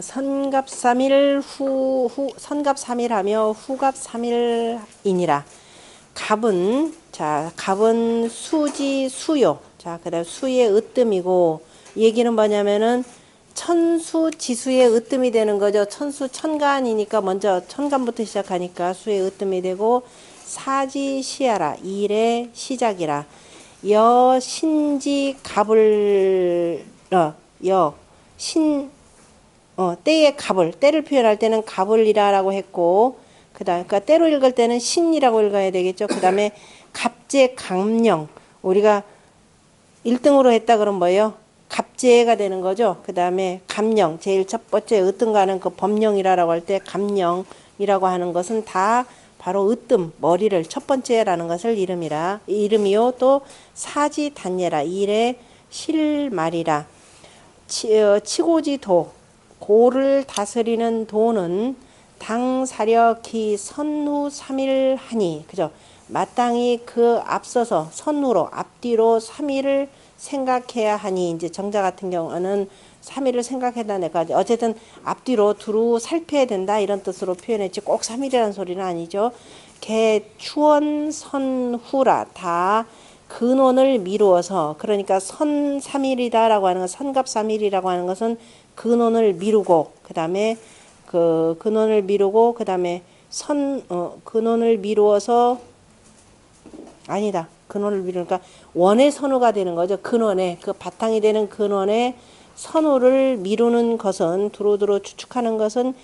선갑 3일 선갑 3일하며 후갑 3일이니라. 갑은 수지 수요. 자, 그다음 수의 으뜸이고, 얘기는 뭐냐면은 천수 지수의 으뜸이 되는 거죠. 천수 천간이니까 먼저 천간부터 시작하니까 수의 으뜸이 되고, 사지 시하라 일의 시작이라. 여 신지 갑을 때의 갑을, 때를 표현할 때는 갑을이라고 했고, 그러니까 때로 읽을 때는 신이라고 읽어야 되겠죠. 그 다음에 갑제 강령, 우리가 1등으로 했다 그러면 뭐예요? 갑제가 되는 거죠. 그 다음에 감령, 제일 첫 번째 으뜸가는 그 법령이라고 할 때 감령이라고 하는 것은 다 바로 으뜸, 머리를 첫 번째라는 것을 이름이요. 또 사지 단예라, 일의 실말이라. 치고지도, 고를 다스리는 도는 당사력히 선후 3일 하니, 그죠? 마땅히 그 앞서서 선후로 앞뒤로 3일을 생각해야 하니, 이제 정자 같은 경우는 3일을 생각해야 내가 어쨌든 앞뒤로 두루 살펴야 된다 이런 뜻으로 표현했지, 꼭 3일이라는 소리는 아니죠. 개 추원 선후라, 다 근원을 미루어서, 그러니까 선 3일이다라고 하는 건, 선갑 3일이라고 하는 것은 근원을 미루고, 그 다음에 근원을 미루고, 그 다음에 근원을 미루어서, 아니다. 근원을 미루니까 원의 선후가 되는 거죠. 근원에, 그 바탕이 되는 근원에 선후를 미루는 것은, 두루두루 추측하는 것은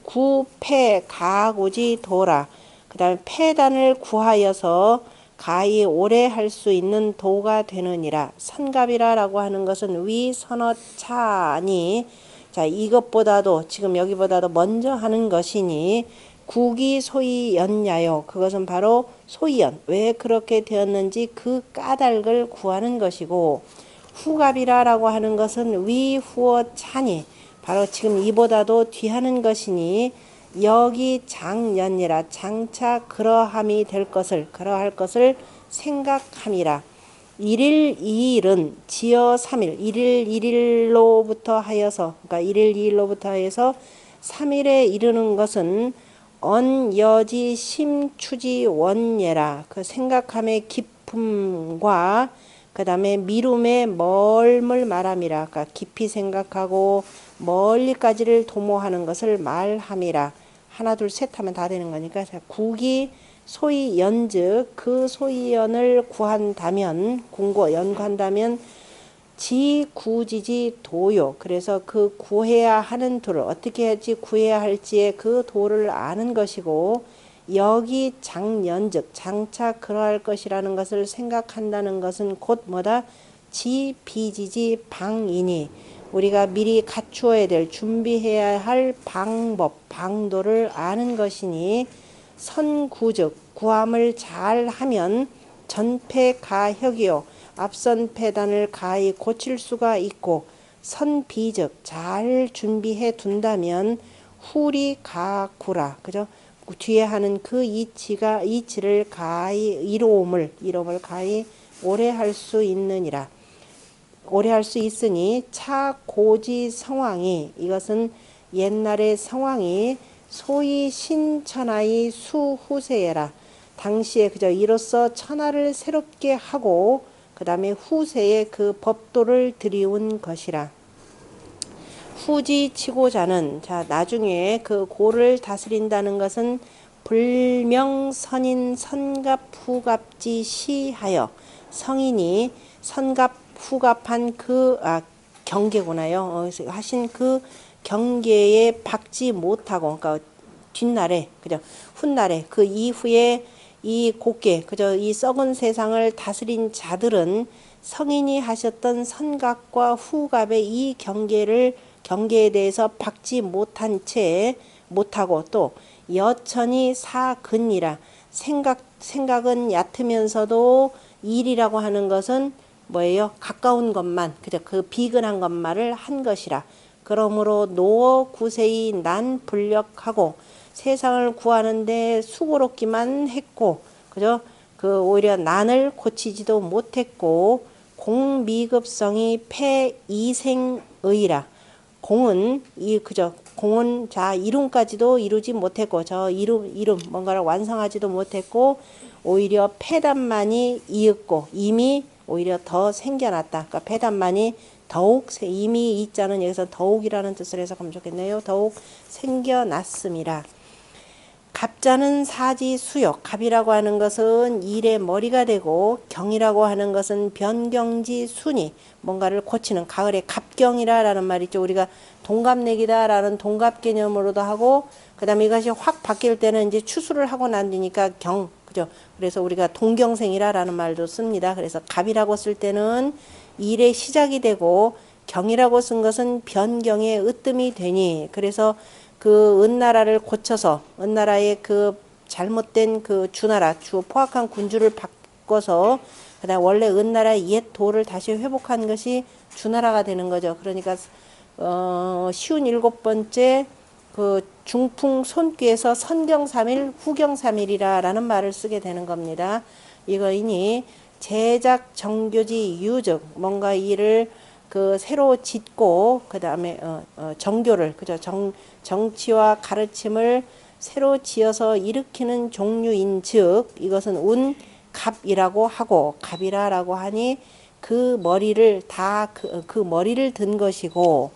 구, 패, 가고지, 도라. 그 다음에 패단을 구하여서 가히 오래 할 수 있는 도가 되느니라. 선갑이라라고 하는 것은 위선어차니, 자, 이것보다도 지금 여기보다도 먼저 하는 것이니, 국이 소위 연야요. 그것은 바로 소위연, 왜 그렇게 되었는지 그 까닭을 구하는 것이고, 후갑이라라고 하는 것은 위후어차니, 바로 지금 이보다도 뒤하는 것이니, 여기 장연이라, 장차 그러함이 될 것을, 그러할 것을 생각함이라. 1일 2일은 지어 3일, 1일 1일로부터 하여서, 그러니까 1일 2일로부터 하여서 3일에 이르는 것은 언여지 심추지 원예라. 그 생각함의 깊음과 그 다음에 미룸의 멀물 말함이라. 그러니까 깊이 생각하고 멀리까지를 도모하는 것을 말함이라. 하나 둘 셋 하면 다 되는 거니까, 국이 소위 연즉 그 소위연을 구한다면, 연구한다면 지구지지 도요. 그래서 그 구해야 하는 도를 어떻게 할지, 구해야 할지의 그 도를 아는 것이고, 여기 장연즉 장차 그러할 것이라는 것을 생각한다는 것은 곧 뭐다? 지비지지 방이니, 우리가 미리 갖추어야 될, 준비해야 할 방법, 방도를 아는 것이니, 선구즉 구함을 잘 하면 전패가혁이요, 앞선 패단을 가히 고칠 수가 있고, 선비즉 잘 준비해 둔다면 후리가구라, 그죠? 뒤에 하는 그 이치를 가히 이로움을 가히 오래 할 수 있느니라. 오래 할 수 있으니 차고지 성왕이, 이것은 옛날의 성왕이 소위 신천하의 수후세라, 당시에 그저 이로써 천하를 새롭게 하고 그 다음에 후세에 그 법도를 들이운 것이라. 후지치고자는, 자, 나중에 그 고를 다스린다는 것은 불명선인 선갑 후갑지 시하여, 성인이 선갑 후갑한 경계구나요. 하신 그 경계에 박지 못하고, 그러니까 뒷날에, 그죠? 훗날에, 그 이후에 이 곱게, 그죠? 이 썩은 세상을 다스린 자들은 성인이 하셨던 선갑과 후갑의 이 경계에 대해서 박지 못한 채, 못하고, 또 여천이 사근이라, 생각은 얕으면서도 일이라고 하는 것은 뭐예요? 가까운 것만, 그죠? 그 비근한 것만을 한 것이라. 그러므로 노어 구세이 난 불력하고, 세상을 구하는데 수고롭기만 했고, 그죠? 그 오히려 난을 고치지도 못했고, 공미급성이 폐이생의라. 공은 그죠? 공은 자 이룸까지도 이루지 못했고 저 이룸 뭔가를 완성하지도 못했고 오히려 폐단만이 이윽고 이미 오히려 더 생겨났다. 그러니까 폐단만이 더욱 이미 이자는 여기서 더욱이라는 뜻을 해석하면 좋겠네요. 더욱 생겨났음이라. 갑자는 사지 수욕. 갑이라고 하는 것은 일의 머리가 되고 경이라고 하는 것은 변경지 순이 뭔가를 고치는 가을의 갑경이라라는 말 있죠. 우리가 동갑내기다라는 동갑 개념으로도 하고 그다음에 이것이 확 바뀔 때는 이제 추수를 하고 난 뒤니까 경 그죠. 그래서 우리가 동경생이라라는 말도 씁니다. 그래서 갑이라고 쓸 때는 일의 시작이 되고 경이라고 쓴 것은 변경의 으뜸이 되니 그래서 그 은나라를 고쳐서 은나라의 그 잘못된 그 주나라 포악한 군주를 바꿔서 그다음 원래 은나라의 옛 도를 다시 회복한 것이 주나라가 되는 거죠. 그러니까 쉬운 7번째 그 중풍 손귀에서 선경삼일 후경삼일이라라는 말을 쓰게 되는 겁니다. 이거이니 제작 정교지 유적 뭔가 일을 그 새로 짓고 그 다음에 정교를 그죠 정치와 가르침을 새로 지어서 일으키는 종류인즉 이것은 운갑이라고 하고 갑이라라고 하니 그 머리를 다 그 머리를 든 것이고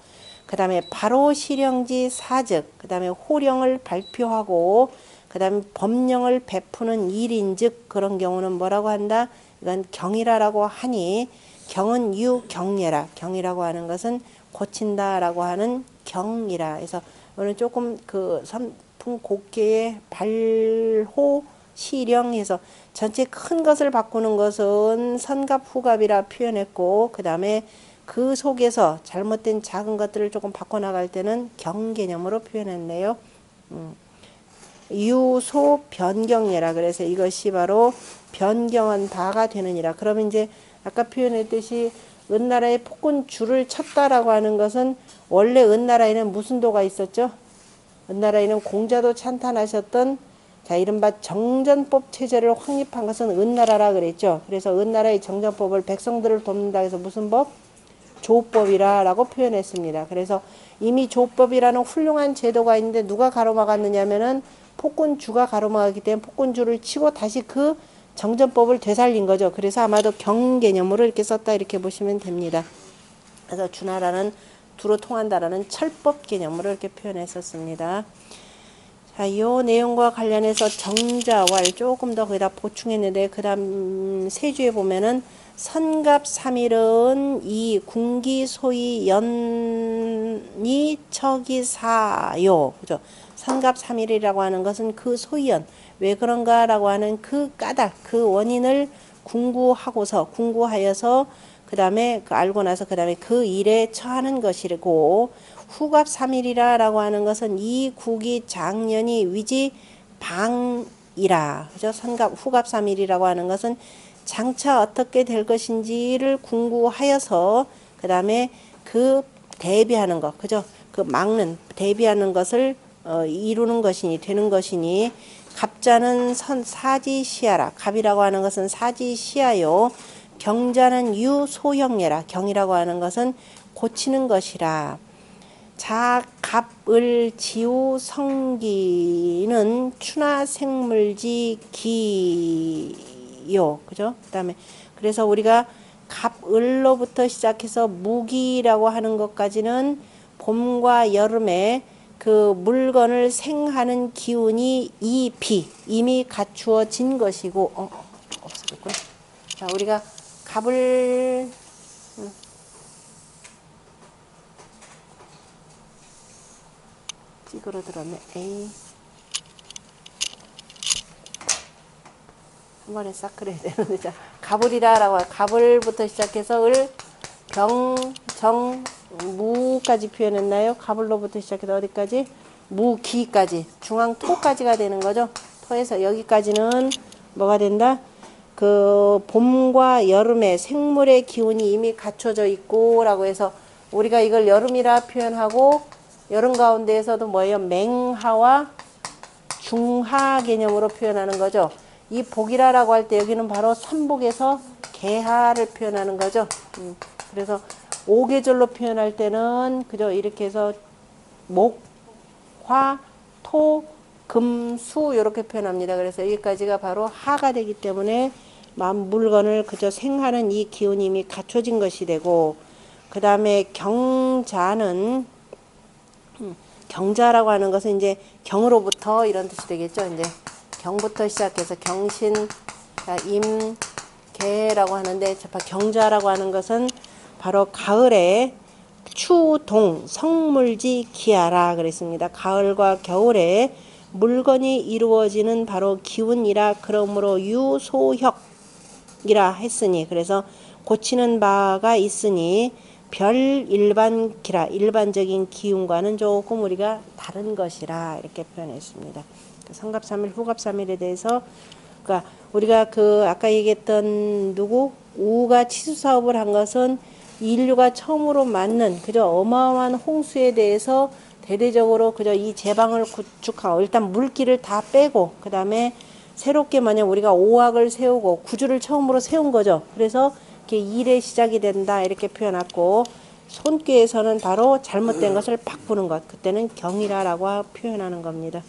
그 다음에 바로 실령지 사즉 그 다음에 호령을 발표하고 그 다음에 법령을 베푸는 일인즉 그런 경우는 뭐라고 한다? 이건 경이라라고 하니 경은 유경례라. 경이라고 하는 것은 고친다라고 하는 경이라. 해서 오늘 조금 그 선풍 곡계의 발호 시령해서 전체 큰 것을 바꾸는 것은 선갑 후갑이라 표현했고 그 다음에 그 속에서 잘못된 작은 것들을 조금 바꿔나갈 때는 경 개념으로 표현했네요. 유소 변경례라. 그래서 이것이 바로 변경한 바가 되느니라. 그러면 이제 아까 표현했듯이 은나라의 폭군주를 쳤다라고 하는 것은 원래 은나라에는 무슨 도가 있었죠? 은나라에는 공자도 찬탄하셨던 자 이른바 정전법 체제를 확립한 것은 은나라라 그랬죠. 그래서 은나라의 정전법을 백성들을 돕는다 해서 무슨 법? 조법이라고 표현했습니다. 그래서 이미 조법이라는 훌륭한 제도가 있는데 누가 가로막았느냐면은 폭군주가 가로막았기 때문에 폭군주를 치고 다시 그 정전법을 되살린 거죠. 그래서 아마도 경 개념으로 이렇게 썼다 이렇게 보시면 됩니다. 그래서 주나라는 두로 통한다라는 철법 개념으로 이렇게 표현했었습니다. 자, 이 내용과 관련해서 정자왈 조금 더 거기다 보충했는데 그 다음 세 주에 보면은 선갑삼일은 이 군기소위 연이 척이사요. 그죠? 선갑삼일이라고 하는 것은 그 소위연. 왜 그런가라고 하는 그 까닭, 그 원인을 궁구하여서 그 다음에 알고 나서 그 다음에 그 일에 처하는 것이고 후갑삼일이라고 하는 것은 이 국이 장년이 위지 방이라. 그죠? 후갑삼일이라고 하는 것은 장차 어떻게 될 것인지를 궁구하여서 그 다음에 그 대비하는 것, 그죠? 그 막는 대비하는 것을 이루는 것이니 되는 것이니 갑자는 사지시야라. 갑이라고 하는 것은 사지시야요. 경자는 유소형례라. 경이라고 하는 것은 고치는 것이라. 갑을 지우 성기는 추나생물지 기요. 그죠? 그 다음에 그래서 우리가 갑을로부터 시작해서 무기라고 하는 것까지는 봄과 여름에 그 물건을 생하는 기운이 이미 갖추어진 것이고 없어졌구나. 자, 우리가 갑을 찌그러들었네. 에이. 한 번에 싹 그려야 되는데 자, 갑을이라라고 갑을부터 시작해서 무까지 표현했나요? 갑을로부터 시작해서 어디까지? 무기까지 중앙토까지가 되는 거죠. 토에서 여기까지는 뭐가 된다? 그 봄과 여름에 생물의 기운이 이미 갖춰져 있고 라고 해서 우리가 이걸 여름이라 표현하고 여름 가운데에서도 뭐예요? 맹하와 중하 개념으로 표현하는 거죠. 이 복이라라고 할 때 여기는 바로 선복에서 개하를 표현하는 거죠. 그래서 오계절로 표현할 때는 그죠? 이렇게 해서 목, 화, 토, 금, 수 이렇게 표현합니다. 그래서 여기까지가 바로 하가 되기 때문에 물건을 그저 생하는 이 기운이 이미 갖춰진 것이 되고, 그 다음에 경자는 경자라고 하는 것은 이제 경으로부터 이런 뜻이 되겠죠. 이제 경부터 시작해서 경신, 임, 개라고 하는데 경자라고 하는 것은 바로 가을에 추, 동, 성물지, 기하라 그랬습니다. 가을과 겨울에 물건이 이루어지는 바로 기운이라 그러므로 유소혁이라 했으니, 그래서 고치는 바가 있으니 별 일반 기라, 일반적인 기운과는 조금 우리가 다른 것이라 이렇게 표현했습니다. 성갑3일, 후갑3일에 대해서 그러니까 우리가 그 아까 얘기했던 우가 치수사업을 한 것은 인류가 처음으로 맞는 그저 어마어마한 홍수에 대해서 대대적으로 그저 이 제방을 구축하고 일단 물기를 다 빼고 그 다음에 새롭게 만약 우리가 오학을 세우고 구주를 처음으로 세운 거죠. 그래서 이렇게 일의 시작이 된다 이렇게 표현했고, 손귀에서는 바로 잘못된 것을 바꾸는 것, 그때는 경이라라고 표현하는 겁니다.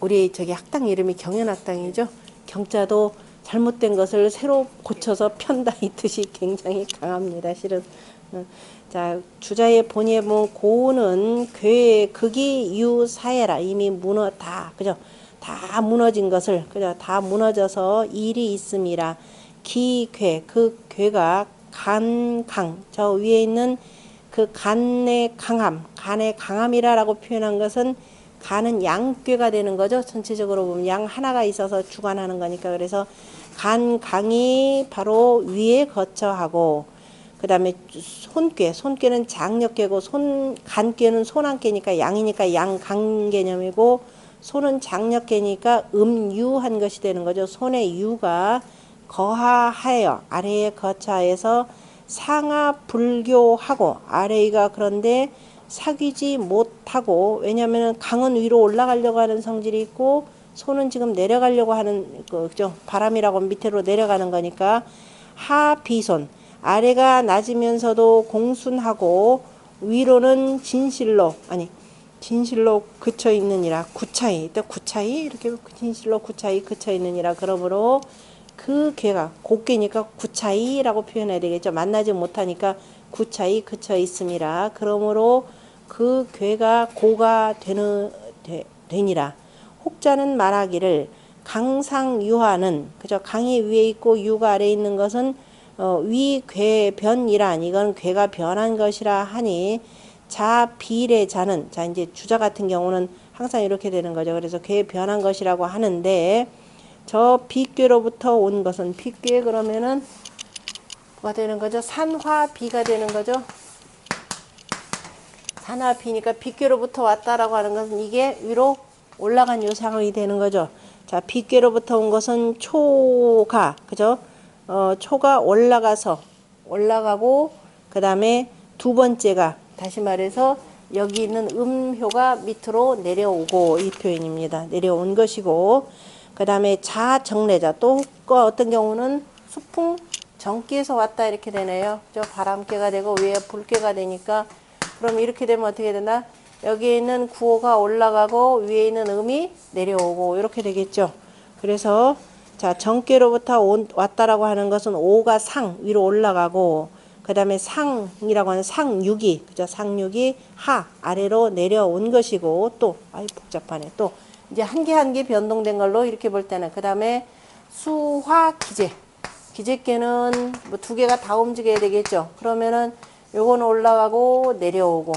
우리 저기 학당 이름이 경연학당이죠. 경자도 잘못된 것을 새로 고쳐서 편다 이 뜻이 굉장히 강합니다. 실은. 자, 주자의 본의에 보면 고는 괴 극이 유사해라, 이미 다 그죠? 다 무너진 것을 그죠? 다 무너져서 일이 있음이라. 기괴 그 괴가 간강, 저 위에 있는 그 간의 강함, 간의 강함이라라고 표현한 것은 간은 양괴가 되는 거죠. 전체적으로 보면 양 하나가 있어서 주관하는 거니까. 그래서 간강이 바로 위에 거처하고, 그 다음에 손괴는 장력괴고 간괴는 손안괴니까 양이니까 양강 개념이고, 손은 장력괴니까 음유한 것이 되는 거죠. 손의 유가 거하하여 아래에 거처해서 상하 불교하고, 아래가 그런데 사귀지 못하고, 왜냐하면 강은 위로 올라가려고 하는 성질이 있고 손은 지금 내려가려고 하는 그죠? 바람이라고 밑으로 내려가는 거니까 하비손, 아래가 낮으면서도 공순하고 위로는 진실로 그쳐 있느니라. 구차히 이렇게 진실로 구차히 그쳐 있느니라. 그러므로 그 괴가 곱괴니까 구차히라고 표현해야 되겠죠. 만나지 못하니까 구차히 그쳐 있음이라. 그러므로 그 괴가 고가 되니라. 혹자는 말하기를 강상유하는 그저 강이 위에 있고 유가 아래에 있는 것은 위괴변이란, 이건 괴가 변한 것이라 하니, 자비례 자는, 자 이제 주자 같은 경우는 항상 이렇게 되는 거죠. 그래서 괴 변한 것이라고 하는데, 저 비괴로부터 온 것은 비괴 그러면은 뭐가 되는 거죠? 산화비가 되는 거죠. 산화비니까 비괴로부터 왔다라고 하는 것은 이게 위로 올라간 요 상황이 되는 거죠. 자, 비괴로부터 온 것은 초가 그죠? 초가 올라가고 그 다음에 두 번째가 다시 말해서 여기 있는 음효가 밑으로 내려오고 이 표현입니다. 내려온 것이고, 그 다음에 자정례자, 또 어떤 경우는 수풍 정기에서 왔다 이렇게 되네요. 저 바람개가 되고 위에 불개가 되니까, 그럼 이렇게 되면 어떻게 되나? 여기에 있는 구호가 올라가고 위에 있는 음이 내려오고 이렇게 되겠죠. 그래서 자, 정계로부터 왔다라고 하는 것은 오가 상 위로 올라가고, 그 다음에 상이라고 하는 상육이 그죠? 상육이 하 아래로 내려온 것이고, 또 복잡하네. 또 이제 한 개 한 개 변동된 걸로 이렇게 볼 때는, 그 다음에 수화 기재계는 뭐 두 개가 다 움직여야 되겠죠. 그러면은 요거는 올라가고 내려오고,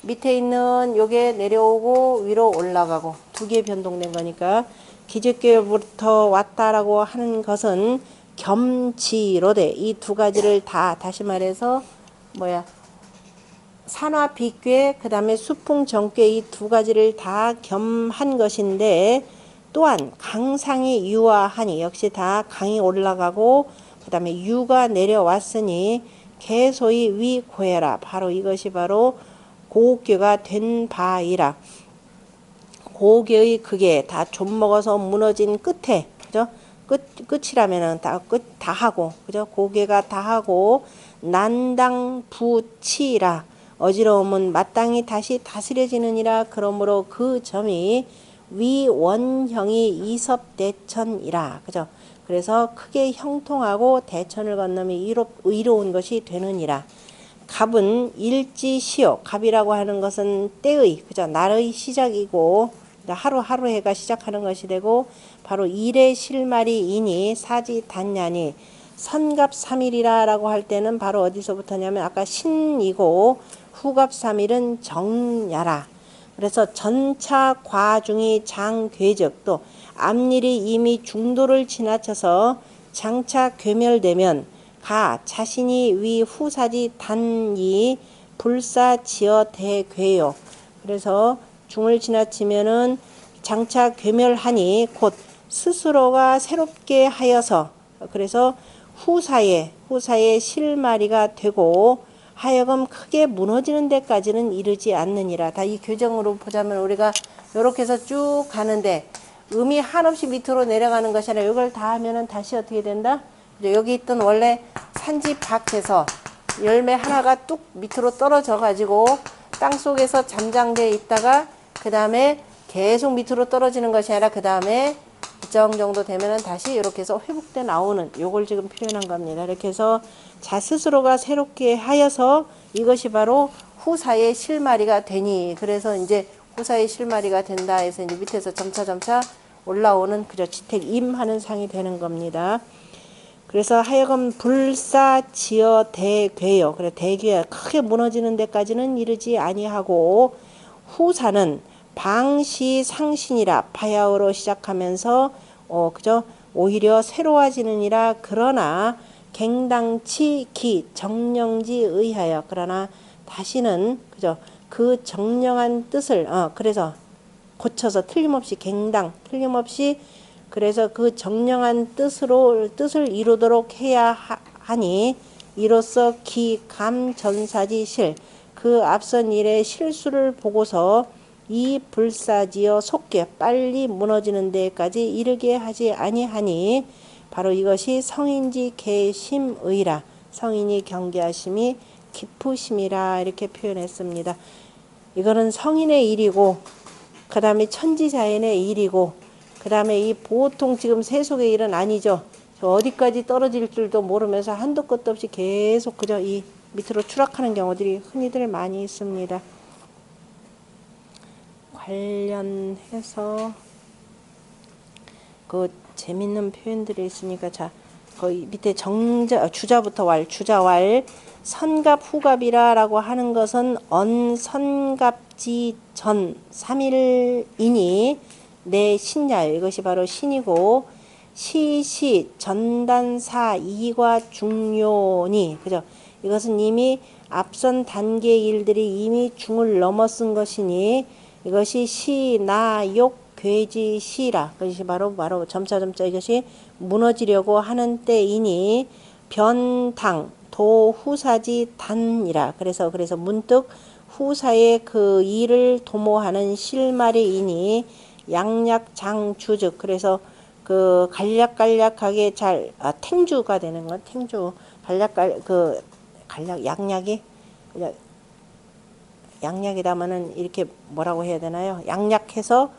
밑에 있는 요게 내려오고 위로 올라가고, 두 개 변동된 거니까 기재계부터 왔다라고 하는 것은 겸지로되, 이 두 가지를 다 다시 말해서 산화 비괴 그 다음에 수풍 정괴 이 두 가지를 다 겸한 것인데, 또한 강상이 유화하니 역시 다 강이 올라가고 그 다음에 유가 내려왔으니 개소이 위고해라. 바로 이것이 바로 고괴가 된 바이라. 고괴의 극에 다 좀먹어서 무너진 끝에 그죠? 끝이라면은 다 하고 그죠? 고괴가 다 하고 난당 부치라. 어지러움은 마땅히 다시 다스려지느니라. 그러므로 그 점이 위원형이 이섭대천이라. 그죠? 그래서 크게 형통하고 대천을 건너면 의로운 것이 되느니라. 갑은 일지시요. 갑이라고 하는 것은 때의, 그죠? 날의 시작이고 하루하루 해가 시작하는 것이 되고 바로 일의 실말이 이니 사지 단냐니 선갑3일이라 라고 할 때는 바로 어디서부터냐면 아까 신이고 후갑3일은 정야라. 그래서 전차 과중이 장괴적 또 앞일이 이미 중도를 지나쳐서 장차 괴멸되면 가 자신이 위 후사지 단이 불사지어 대괴요. 그래서 중을 지나치면은 장차 괴멸하니 곧 스스로가 새롭게 하여서 그래서 후사의 실마리가 되고 하여금 크게 무너지는 데까지는 이르지 않느니라. 다 이 교정으로 보자면 우리가 이렇게 해서 쭉 가는데 음이 한없이 밑으로 내려가는 것이 아니라 이걸 다 하면은 다시 어떻게 된다? 여기 있던 원래 산지 밖에서 열매 하나가 뚝 밑으로 떨어져 가지고 땅속에서 잠장돼 있다가 그 다음에 계속 밑으로 떨어지는 것이 아니라 그 다음에 일정 정도 되면은 다시 이렇게 해서 회복돼 나오는 요걸 지금 표현한 겁니다. 이렇게 해서 자 스스로가 새롭게 하여서 이것이 바로 후사의 실마리가 되니 그래서 이제 후사의 실마리가 된다 해서 이제 밑에서 점차 올라오는 그저 지택임하는 상이 되는 겁니다. 그래서 하여금 불사지어 대괴요. 그래 대괴 크게 무너지는 데까지는 이르지 아니하고 후사는 방시상신이라 파야흐로 시작하면서 그저 오히려 새로워지느니라. 그러나 갱당치 기 정령지 의하여 그러나 다시는 그저 그 정령한 뜻을 그래서 고쳐서 틀림없이 갱당 틀림없이 그래서 그 정령한 뜻을 이루도록 해야 하니 이로써 기감전사지실 그 앞선 일의 실수를 보고서 이 불사지어 속게 빨리 무너지는 데까지 이르게 하지 아니하니 바로 이것이 성인지 계심의라. 성인이 경계하심이 깊으심이라 이렇게 표현했습니다. 이거는 성인의 일이고 그 다음에 천지자연의 일이고 그 다음에 이 보통 지금 세속의 일은 아니죠. 저 어디까지 떨어질 줄도 모르면서 한도 끝도 없이 계속 그저 이 밑으로 추락하는 경우들이 흔히들 많이 있습니다. 관련해서 그 재밌는 표현들이 있으니까 자 거기 밑에 주자부터 주자왈 선갑 후갑이라라고 하는 것은 언선갑지 전 3일이니 내 신야요. 이것이 바로 신이고 시시 전단사 이과 중요니 그죠? 이것은 이미 앞선 단계 일들이 이미 중을 넘어선 것이니 이것이 시나욕 괴지시라. 그것이 바로 점차 이것이 무너지려고 하는 때이니 변당 도후사지 단이라. 그래서 문득 후사의 그 일을 도모하는 실마리이니 양약장주즉 그래서 그 간략하게 잘 탱주가 되는 건 탱주 양약이 양약이라면은 이렇게 뭐라고 해야 되나요? 양약해서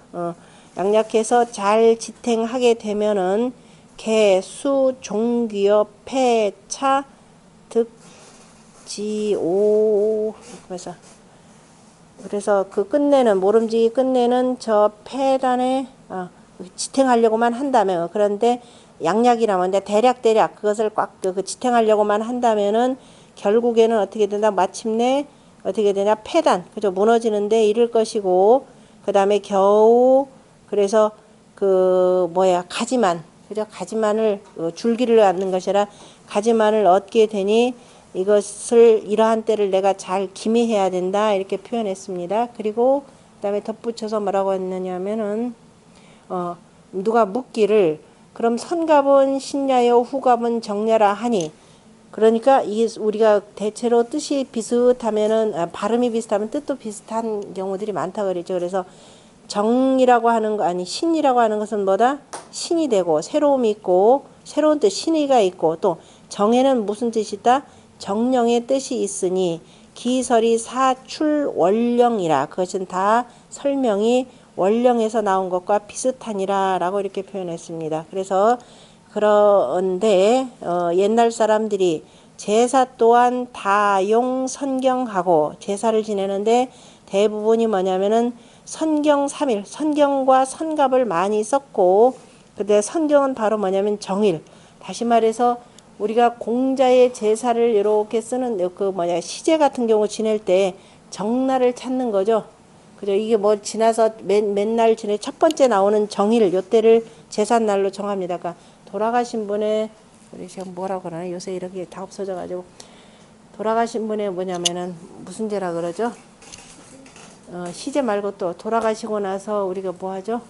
잘 지탱하게 되면은 개수 종귀어 폐차 득지오 그래서 그 끝내는 모름지기 끝내는 저 폐단에 지탱하려고만 한다면 그런데 양약이라면 대략 그것을 꽉 그 지탱하려고만 한다면은 결국에는 어떻게 된다? 마침내 어떻게 되냐? 폐단 그죠? 무너지는데 이를 것이고 그 다음에 겨우 그래서 그 가지만 그죠? 가지만을 줄기를 얻는 것이라 가지만을 얻게 되니 이것을 이러한 때를 내가 잘 기미해야 된다 이렇게 표현했습니다. 그리고 그 다음에 덧붙여서 뭐라고 했느냐면은 누가 묻기를 그럼 선갑은 신야요 후갑은 정야라 하니 그러니까 이게 우리가 대체로 뜻이 비슷하면은 발음이 비슷하면 뜻도 비슷한 경우들이 많다 그랬죠. 그래서 정이라고 하는 거 신이라고 하는 것은 뭐다? 신이 되고 새로움이 있고 새로운 뜻 신의가 있고 또 정에는 무슨 뜻이 있다? 정령의 뜻이 있으니 기설이 사출원령이라. 그것은 다 설명이 원령에서 나온 것과 비슷하니라 라고 이렇게 표현했습니다. 그래서 그런데 옛날 사람들이 제사 또한 다용 선경하고 제사를 지내는데 대부분이 뭐냐면은 선경 3일, 선경과 선갑을 많이 썼고, 근데 선경은 바로 뭐냐면 정일. 다시 말해서 우리가 공자의 제사를 이렇게 쓰는 시제 같은 경우 지낼 때 정날을 찾는 거죠. 그죠? 이게 뭐 지나서 맨날 지내 첫 번째 나오는 정일 요때를 제삿날로 정합니다. 그러니까 돌아가신 분의 우리 지금 뭐라고 그러나 요새 이렇게 다 없어져 가지고 돌아가신 분의 뭐냐면은 무슨 제라 그러죠? 시제 말고 또 돌아가시고 나서 우리가 뭐 하죠?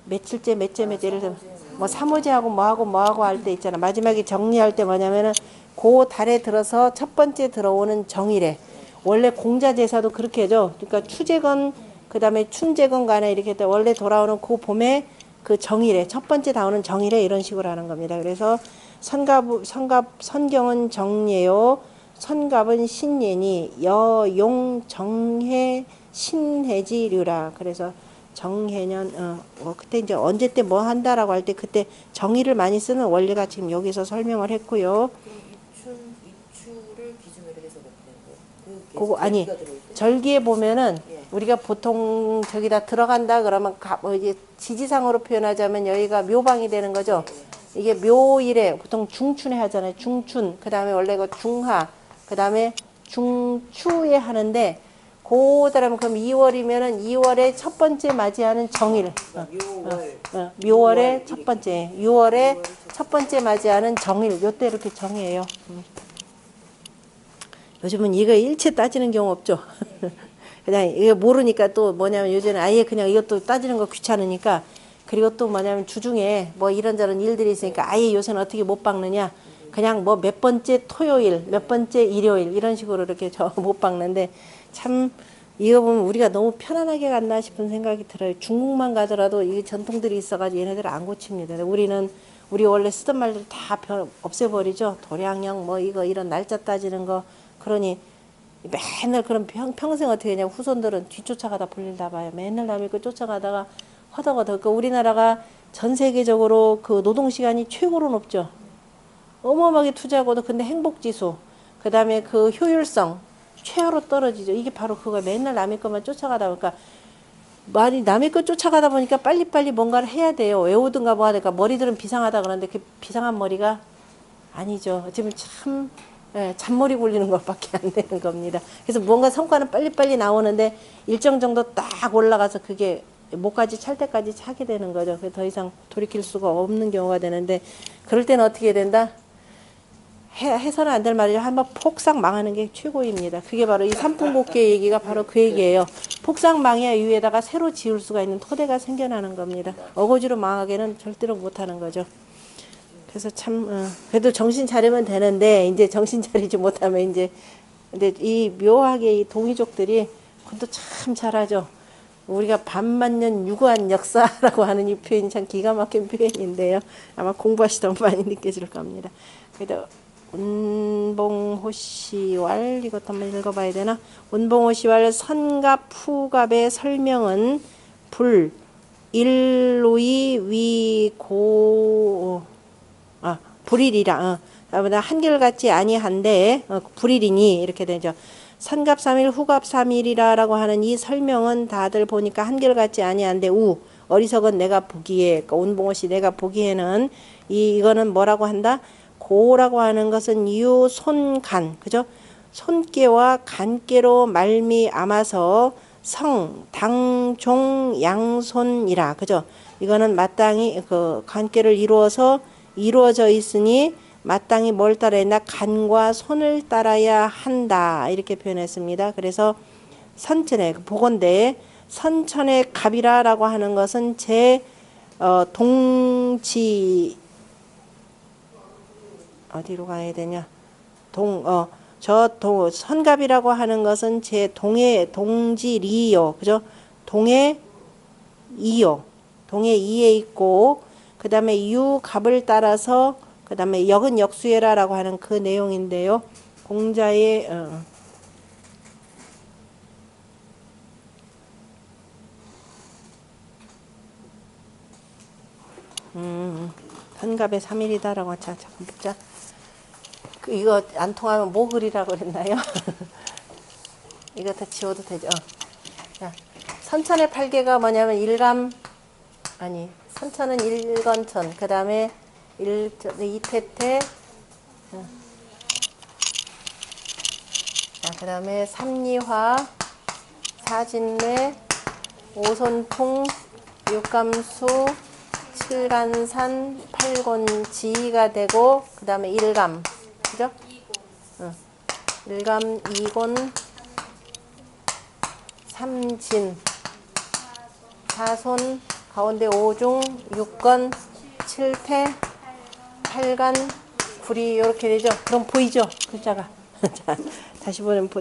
며칠째 예를 들면 뭐 사무제하고 뭐하고 할 때 있잖아. 마지막에 정리할 때 뭐냐면은 그 달에 들어서 첫 번째 들어오는 정일에 원래 공자 제사도 그렇게 하죠. 그러니까 추제건 그다음에 춘제건 간에 이렇게 원래 돌아오는 그 봄에 그 정일에 첫 번째 나오는 정일에 이런 식으로 하는 겁니다. 그래서 선경은 정예요. 선갑은 신예니 여용 정해 신해지류라. 그래서 정해년 그때 이제 언제 때 뭐 한다라고 할 때 그때 정의를 많이 쓰는 원리가 지금 여기서 설명을 했고요. 입추를 기준으로 해서 그렇게 된 거예요. 그거 아니 절기에 보면은 우리가 보통 저기다 들어간다 그러면 이제 지지상으로 표현하자면 여기가 묘방이 되는 거죠. 이게 묘일에 보통 중춘에 하잖아요. 중춘 그다음에 원래 그 중하 그다음에 중추에 하는데 그다음에 그럼 2월이면은 2월에 첫 번째 맞이하는 정일. 묘월의 첫 번째, 6월에 첫 번째 맞이하는 정일. 요때 이렇게 정해요. 요즘은 이거 일체 따지는 경우 없죠. 그냥 이거 모르니까 또 뭐냐면 요즘은 아예 그냥 이것도 따지는 거 귀찮으니까 그리고 또 뭐냐면 주중에 뭐 이런저런 일들이 있으니까 아예 요새는 어떻게 못 박느냐. 그냥 뭐 몇 번째 토요일, 몇 번째 일요일 이런 식으로 이렇게 못 박는데 참 이거 보면 우리가 너무 편안하게 갔나 싶은 생각이 들어요. 중국만 가더라도 이 전통들이 있어가지고 얘네들 안 고칩니다. 우리 원래 쓰던 말들 다 없애버리죠. 도량령 뭐 이거 이런 날짜 따지는 거 그러니 맨날 그런 평생 어떻게 하냐 후손들은 뒤쫓아가다 볼일 다 봐요. 맨날 남의 거 쫓아가다가 허덕허덕. 그 우리나라가 전 세계적으로 그 노동시간이 최고로 높죠. 어마어마하게 투자하고도 근데 행복지수 그 다음에 그 효율성 최하로 떨어지죠. 이게 바로 그거 맨날 남의 것만 쫓아가다 보니까 많이 남의 것 쫓아가다 보니까 빨리빨리 뭔가를 해야 돼요. 외우든가 뭐 하니까 머리들은 비상하다 그러는데 그 비상한 머리가 아니죠. 지금 참 잔머리 굴리는 것밖에 안 되는 겁니다. 그래서 뭔가 성과는 빨리빨리 나오는데 일정 정도 딱 올라가서 그게 목까지 찰 때까지 차게 되는 거죠. 그래서 더 이상 돌이킬 수가 없는 경우가 되는데 그럴 때는 어떻게 해야 된다? 해서는 안 될 말이죠. 한번 폭삭 망하는 게 최고입니다. 그게 바로 이 삼풍곡계 얘기가 바로 그 얘기예요. 폭삭 망해야 위에다가 새로 지을 수가 있는 토대가 생겨나는 겁니다. 어거지로 망하게는 절대로 못하는 거죠. 그래서 참 그래도 정신 차리면 되는데 이제 정신 차리지 못하면 이제 근데 이 묘하게 이 동이족들이 그것도 참 잘하죠. 우리가 반만년 유구한 역사라고 하는 이 표현이 참 기가 막힌 표현인데요. 아마 공부하시다 보면 많이 느껴질 겁니다. 그래도 운봉호시왈 이것도 한번 읽어봐야 되나? 운봉호시왈 선갑 후갑의 설명은 불 일로이 위고 불일이라 한결같이 아니한데 불일이니 이렇게 되죠. 선갑 3일 후갑 3일이라 라고 하는 이 설명은 다들 보니까 한결같지 아니한데 어리석은 내가 보기에 그러니까 운봉호시 내가 보기에는 이거는 뭐라고 한다? 고라고 하는 것은 유손간 그죠? 손깨와 간깨로 말미암아서 성, 당, 종, 양손이라 그죠? 이거는 마땅히 그 간깨를 이루어져 있으니 마땅히 뭘 따라야 한다? 간과 손을 따라야 한다 이렇게 표현했습니다. 그래서 선천의 보건대 선천의 갑이라라고 하는 것은 제 동지 어디로 가야 되냐? 선갑이라고 하는 것은 제 동지리요. 그죠? 동해 이에 있고, 그 다음에 유갑을 따라서, 그 다음에 역은 역수해라라고 하는 그 내용인데요. 공자의 한갑의 3일이다라고 잠깐 보자. 이거 안 통하면 뭐 그리라고 그랬나요? 이거 다 지워도 되죠? 자, 선천의 8개가 뭐냐면 일감, 아니, 선천은 일건천, 그 다음에 이태태, 자, 그 다음에 삼리화, 사진례, 오손풍, 육감수, 칠간산, 팔곤지가 되고, 그 다음에 일감, 그죠? 일감, 이곤, 삼진, 사손, 가운데 오중, 육건, 칠태, 팔간, 구리 이렇게 되죠. 그럼 보이죠? 글자가. 자,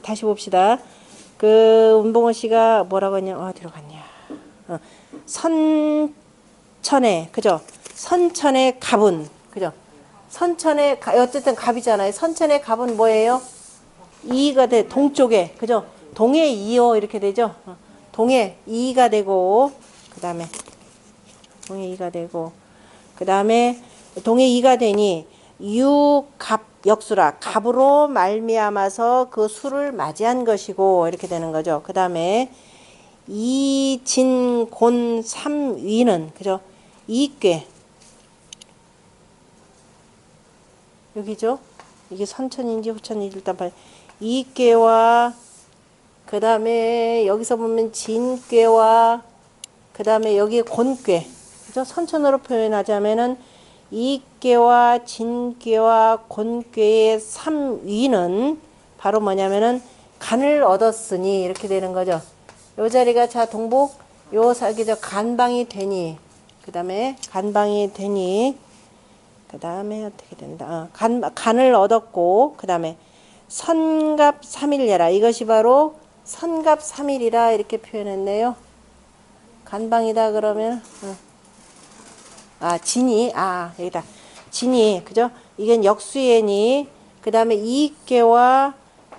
다시 봅시다. 그 은봉호 씨가 뭐라고 했냐? 어디로 갔냐? 선천에, 그죠? 선천의 갑은, 그죠? 선천의 어쨌든 갑이잖아요. 선천의 갑은 뭐예요? 이가 돼 동쪽에, 그죠? 동해 이어 이렇게 되죠. 동해 이가 되고, 그 다음에 동해 이가 되고, 그 다음에 동해 이가 되니 유갑 역수라, 갑으로 말미암아서 그 수를 맞이한 것이고 이렇게 되는 거죠. 그 다음에 이진곤 삼위는, 그죠? 이괴 여기죠. 이게 선천인지 후천인지 일단 봐요. 이괴와 그 다음에 여기서 보면 진괴와 그 다음에 여기 곤괴, 그죠? 선천으로 표현하자면은 이괴와 진괴와 곤괴의 삼위는 바로 뭐냐면은 간을 얻었으니 이렇게 되는 거죠. 요 자리가 자 동복 요 사기죠. 간방이 되니, 그 다음에 간방이 되니, 그 다음에 어떻게 된다. 간을 얻었고, 그 다음에 선갑 3일여라. 이것이 바로 선갑 3일이라 이렇게 표현했네요. 간방이다 그러면 진이, 여기다 진이, 그죠? 이건 역수예니, 그 다음에 이괴와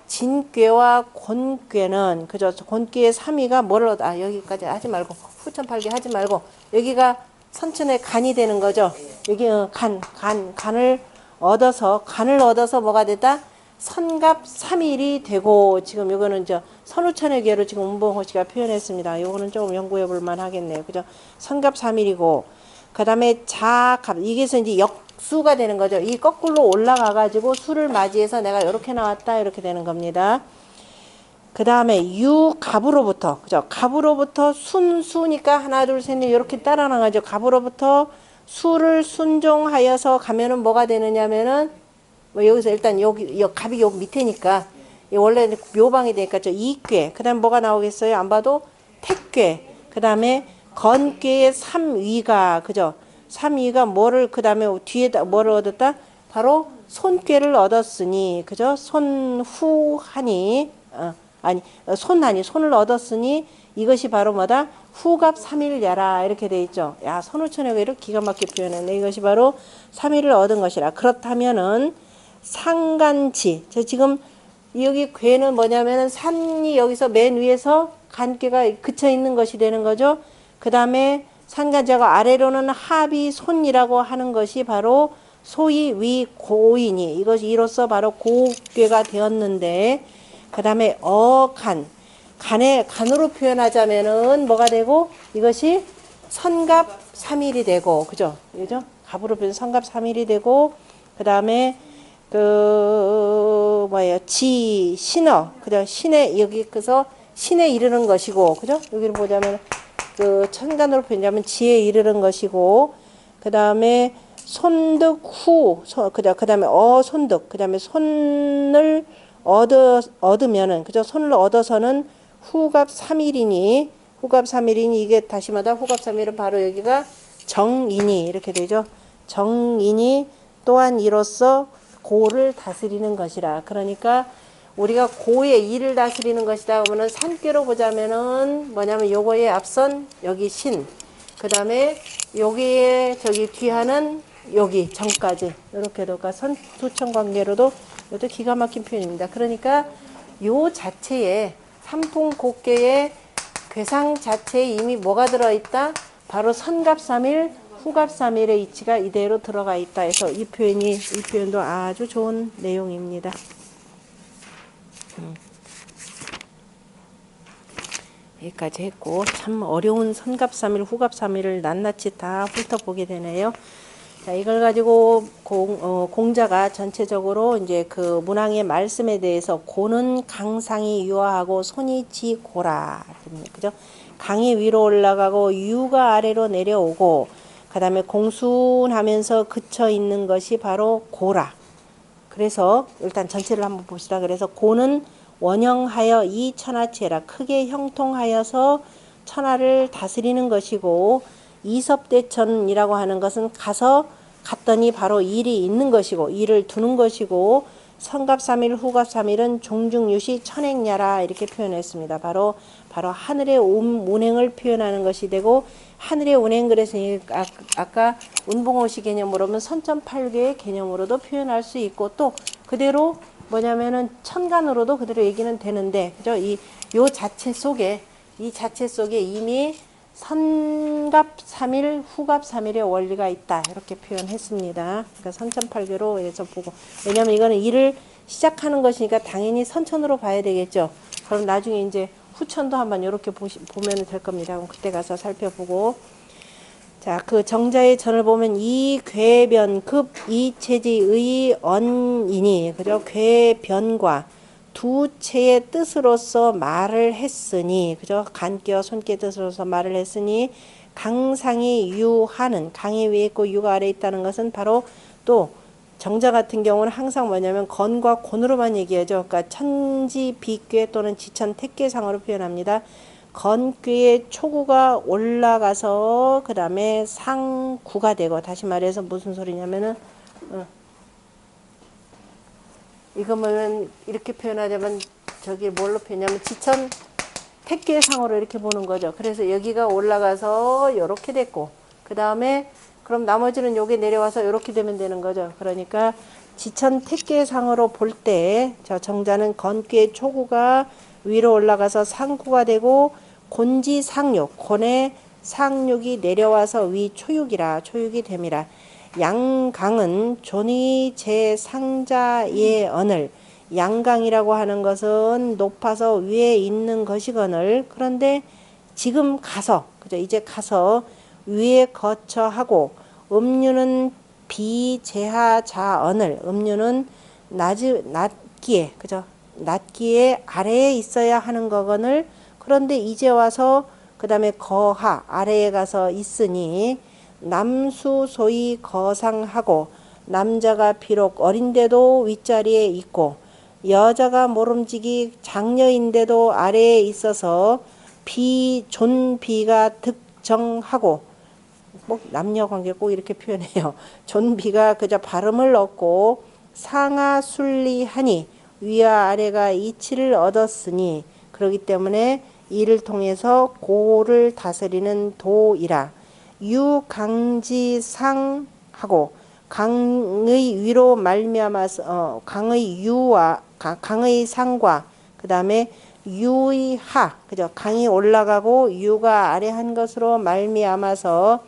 진괴와 곤괴는, 그죠? 곤괴의 3위가 뭐를 얻어? 여기까지 하지 말고 후천 8개 하지 말고 여기가 선천의 간이 되는 거죠. 여기 간을 얻어서 뭐가 됐다? 선갑 3일이 되고, 지금 이거는 선후천의 괴로 지금 은봉호 씨가 표현했습니다. 이거는 조금 연구해 볼 만 하겠네요. 그죠? 선갑 3일이고, 그 다음에 자갑, 이게서 이제 역수가 되는 거죠. 이 거꾸로 올라가 가지고 수를 맞이해서 내가 이렇게 나왔다 이렇게 되는 겁니다. 그 다음에 유갑으로부터, 그죠? 갑으로부터 순수니까 하나 둘 셋 넷 이렇게 따라 나가죠. 갑으로부터 수를 순종하여서 가면은 뭐가 되느냐면은 뭐 여기서 일단 여기 갑이 여기 밑에니까 원래 묘방이 되니까 이괴, 그 다음에 뭐가 나오겠어요? 안 봐도 택괴, 그 다음에 건괴의 삼위가, 그죠? 삼위가 뭐를, 그 다음에 뒤에다 뭐를 얻었다? 바로 손괴를 얻었으니, 그죠? 손후하니, 손을 얻었으니 이것이 바로 뭐다? 후갑 3일야라 이렇게 돼 있죠. 야, 선후천의 이렇게 기가 막히게 표현했네. 이것이 바로 3일을 얻은 것이라. 그렇다면은 상간치, 지금 여기 괴는 뭐냐면은 산이 여기서 맨 위에서 간괴가 그쳐 있는 것이 되는 거죠. 그 다음에 상간자가 아래로는 합이 손이라고 하는 것이 바로 소위 위고이니, 이것이 이로써 바로 고괴가 되었는데, 그 다음에 간으로 표현하자면은 뭐가 되고, 이것이 선갑 3일이 되고, 그죠? 그죠? 갑으로 표현 선갑 3일이 되고, 그 다음에 신어, 그죠? 여기서 신에 이르는 것이고, 그죠? 여기를 보자면 천간으로 표현하면 지에 이르는 것이고, 그 다음에 손득 그 다음에 손득, 그 다음에 손을 얻으면은, 그죠? 손을 얻어서는 후갑 3일이니, 이게 다시마다 후갑 3일은 바로 여기가 정인이 이렇게 되죠. 정인이 또한 이로써 고를 다스리는 것이라. 그러니까 우리가 고의 이를 다스리는 것이다 그러면은 산괴로 보자면은 뭐냐면 요거에 앞선 여기 신, 그 다음에 여기에 뒤하는 여기 정까지 이렇게 도가 선수천 관계로도 이것도 기가 막힌 표현입니다. 그러니까 요 자체에 삼풍곡계의 괴상 자체에 이미 뭐가 들어있다? 바로 선갑삼일, 후갑삼일의 이치가 이대로 들어가 있다 해서 이 표현도 아주 좋은 내용입니다. 여기까지 했고, 참 어려운 선갑삼일, 후갑삼일을 낱낱이 다 훑어보게 되네요. 자, 이걸 가지고 공자가 전체적으로 이제 그 문항의 말씀에 대해서 고는 강상이 유하하고 손이 지고라. 그죠? 강이 위로 올라가고 유가 아래로 내려오고, 그 다음에 공순하면서 그쳐 있는 것이 바로 고라. 그래서 일단 전체를 한번 봅시다. 그래서 고는 원형하여 이 천하체라 크게 형통하여서 천하를 다스리는 것이고, 이섭대천이라고 하는 것은 갔더니 바로 일이 있는 것이고 일을 두는 것이고, 선갑삼일 후갑삼일은 종중유시 천행야라 이렇게 표현했습니다. 바로 하늘의 운행을 표현하는 것이 되고, 하늘의 운행, 그래서 아까 운봉오시 개념으로 하면 선천팔계의 개념으로도 표현할 수 있고, 또 그대로 뭐냐면은 천간으로도 그대로 얘기는 되는데, 그죠? 요 자체 속에 이미 선갑삼일, 후갑삼일의 원리가 있다 이렇게 표현했습니다. 그러니까 선천팔계로 해서 보고, 왜냐하면 이거는 일을 시작하는 것이니까 당연히 선천으로 봐야 되겠죠. 그럼 나중에 이제 후천도 한번 이렇게 보면 될 겁니다. 그럼 그때 가서 살펴보고, 자, 그 정자의 전을 보면 이 궤변급 이체지의 언이니, 그죠? 궤변과 두 체의 뜻으로서 말을 했으니, 그죠? 간께와 손께 뜻으로서 말을 했으니, 강상이 유하는, 강이 위에 있고 유가 아래에 있다는 것은 바로 또 정자 같은 경우는 항상 뭐냐면 건과 곤으로만 얘기하죠. 그러니까 천지 비괴 또는 지천 택계상으로 표현합니다. 건괴의 초구가 올라가서 그 다음에 상구가 되고, 다시 말해서 무슨 소리냐면은 이거는 이렇게 표현하자면 저기 뭘로 표현하냐면 지천 택계상으로 이렇게 보는 거죠. 그래서 여기가 올라가서 이렇게 됐고, 그 다음에 그럼 나머지는 여기 내려와서 이렇게 되면 되는 거죠. 그러니까 지천 택계상으로 볼 때 저 정자는 건괴의 초구가 위로 올라가서 상구가 되고, 곤지 상육, 곤의 상육이 내려와서 위 초육이라 초육이 됨이라. 양강은 존이 제 상자의 언을, 양강이라고 하는 것은 높아서 위에 있는 것이거늘, 그런데 지금 가서, 그죠? 이제 가서 위에 거처하고, 음유는 비제하 자언을, 음유는 낮기에, 그죠? 낮기에 아래에 있어야 하는 거거늘, 그런데 이제 와서 그 다음에 거하 아래에 가서 있으니, 남수 소위 거상하고, 남자가 비록 어린데도 윗자리에 있고, 여자가 모름지기 장녀인데도 아래에 있어서 존비가 득정하고, 뭐 남녀 관계 꼭 이렇게 표현해요. 존비가 그저 발음을 얻고 상하순리하니 위와 아래가 이치를 얻었으니, 그렇기 때문에 이를 통해서 고를 다스리는 도이라. 유강지상하고, 강의 위로 말미암아서 강의 상과 그 다음에 유의 하, 그죠? 강이 올라가고 유가 아래 한 것으로 말미암아서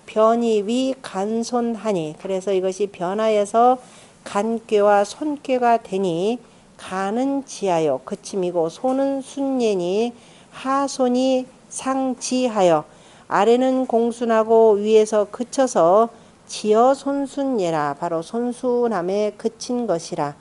변이 위 간손하니, 그래서 이것이 변하여서 간꾀와 손꾀가 되니, 간은 지하여 그침이고 손은 순예니 하손이 상지하여, 아래는 공순하고 위에서 그쳐서 지어 손순예라. 바로 손순함에 그친 것이라.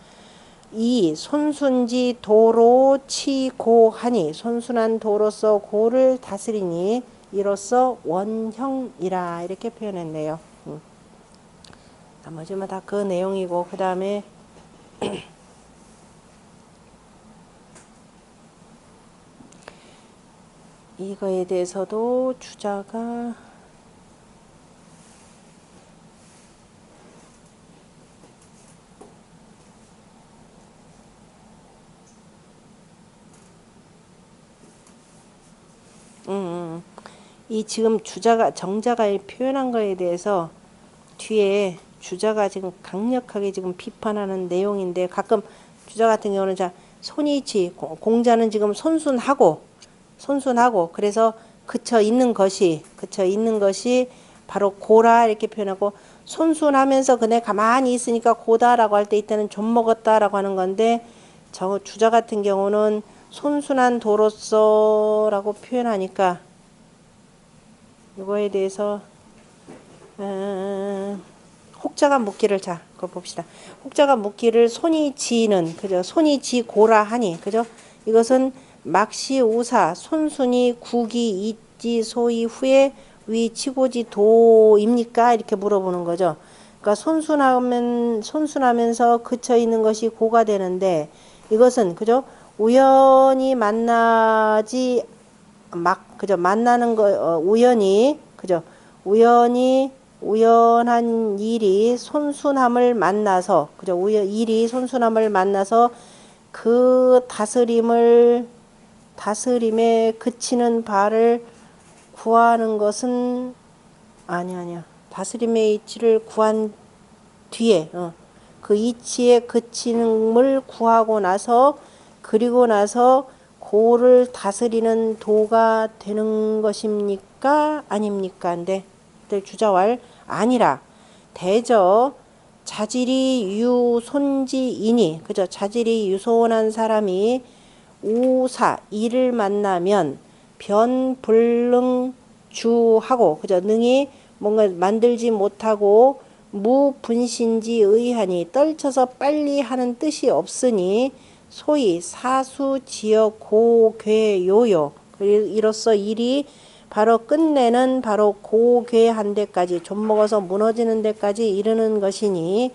이 손순지 도로 치고하니, 손순한 도로서 고를 다스리니 이로써 원형이라 이렇게 표현했네요. 나머지는 다 그 내용이고, 그 다음에 이거에 대해서도 주자가 이 지금 주자가 정자가 표현한 거에 대해서 뒤에 주자가 지금 강력하게 지금 비판하는 내용인데 가끔 주자 같은 경우는 자 손이지 공자는 지금 손순하고 그래서 그쳐 있는 것이 바로 고라 이렇게 표현하고 손순하면서 그네 가만히 있으니까 고다라고 할 때 이때는 좀 먹었다라고 하는 건데 저 주자 같은 경우는 손순한 도로서라고 표현하니까 이거에 대해서 혹자가 묻기를 자 그거 봅시다. 혹자가 묻기를 손이 지는 그죠? 손이 지 고라 하니 그죠? 이것은 막시 우사 손순이 국이 있지 소이 후에 위 치고지 도입니까? 이렇게 물어보는 거죠. 그러니까 손순하면서 그쳐 있는 것이 고가 되는데 이것은 그죠? 우연히 만나지 그죠? 만나는 거 우연히 그죠? 우연한 일이 손순함을 만나서 그죠? 일이 손순함을 만나서 그 다스림에 그치는 바를 구하는 것은 아니야. 다스림의 이치를 구한 뒤에 그 이치에 그침을 구하고 나서 그리고 나서 고를 다스리는 도가 되는 것입니까? 아닙니까? 근데 주자왈 아니라 대저 자질이 유손지이니 그죠? 자질이 유손한 사람이 우사 이를 만나면 변불능 주하고 그죠? 능히 뭔가 만들지 못하고 무분신지 의하니 떨쳐서 빨리 하는 뜻이 없으니 소위 사수지어 고괴요요 이로써 일이 바로 끝내는 바로 고괴한 데까지 좀 먹어서 무너지는 데까지 이르는 것이니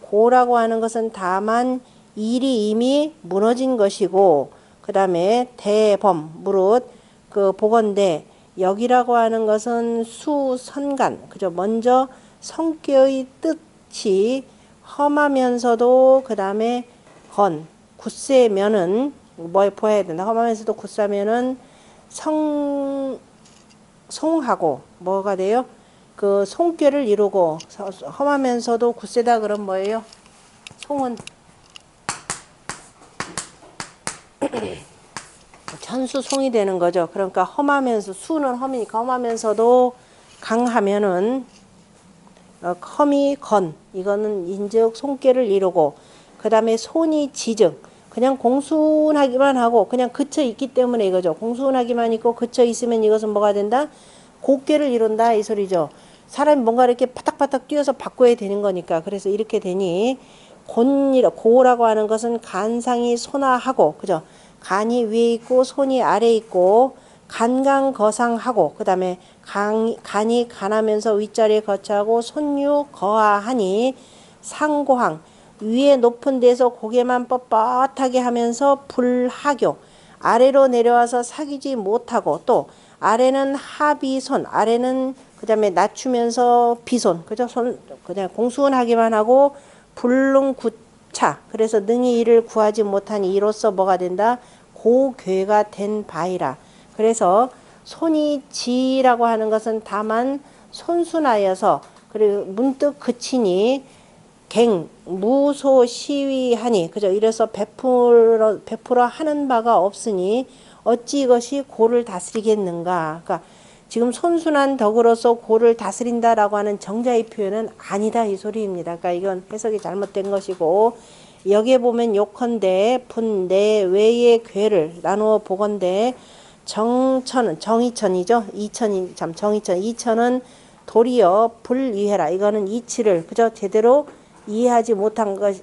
고라고 하는 것은 다만 일이 이미 무너진 것이고 그 다음에 대범 무릇 그 보건대 여기라고 하는 것은 수선간 그죠? 먼저 성격의 뜻이 험하면서도 그 다음에 굳세면은 뭐 보아야 된다. 험하면서도 굳사면은 송하고 뭐가 돼요? 그 송꾀를 이루고 험하면서도 굳세다 그럼 뭐예요? 송은 천수송이 되는 거죠. 그러니까 험하면서 수는 험이니까 험하면서도 강하면은 험이 이거는 인즉 송꾀를 이루고 그 다음에 손이 지즉 그냥 공순하기만 하고 그냥 그쳐 있기 때문에 이거죠. 공순하기만 있고 그쳐 있으면 이것은 뭐가 된다? 곱괴를 이룬다 이 소리죠. 사람이 뭔가 이렇게 파닥파닥 뛰어서 바꿔야 되는 거니까 그래서 이렇게 되니 고라고 하는 것은 간상이 손하하고 그죠? 간이 위에 있고 손이 아래에 있고 간강거상하고 그 다음에 간이 간하면서 윗자리에 거처하고 손유 거하하니 상고항 위에 높은 데서 고개만 뻣뻣하게 하면서 불하교 아래로 내려와서 사귀지 못하고 또 아래는 하비손 아래는 그 다음에 낮추면서 비손 그죠? 그냥 공순하기만 하고 불능구차 그래서 능히 이를 구하지 못하니 이로써 뭐가 된다? 고괴가 된 바이라. 그래서 손이 지라고 하는 것은 다만 손순하여서 그리고 문득 그치니 무소 시위하니 그죠? 이래서 베풀어 하는 바가 없으니 어찌 이것이 고를 다스리겠는가? 그러니까 지금 손순한 덕으로서 고를 다스린다라고 하는 정자의 표현은 아니다 이 소리입니다. 그러니까 이건 해석이 잘못된 것이고 여기에 보면 요컨대 분내 외의 괴를 나누어 보건대 정천은 정이천이죠. 이천은 도리어 불이해라. 이거는 이치를 그저 제대로 이해하지 못한 것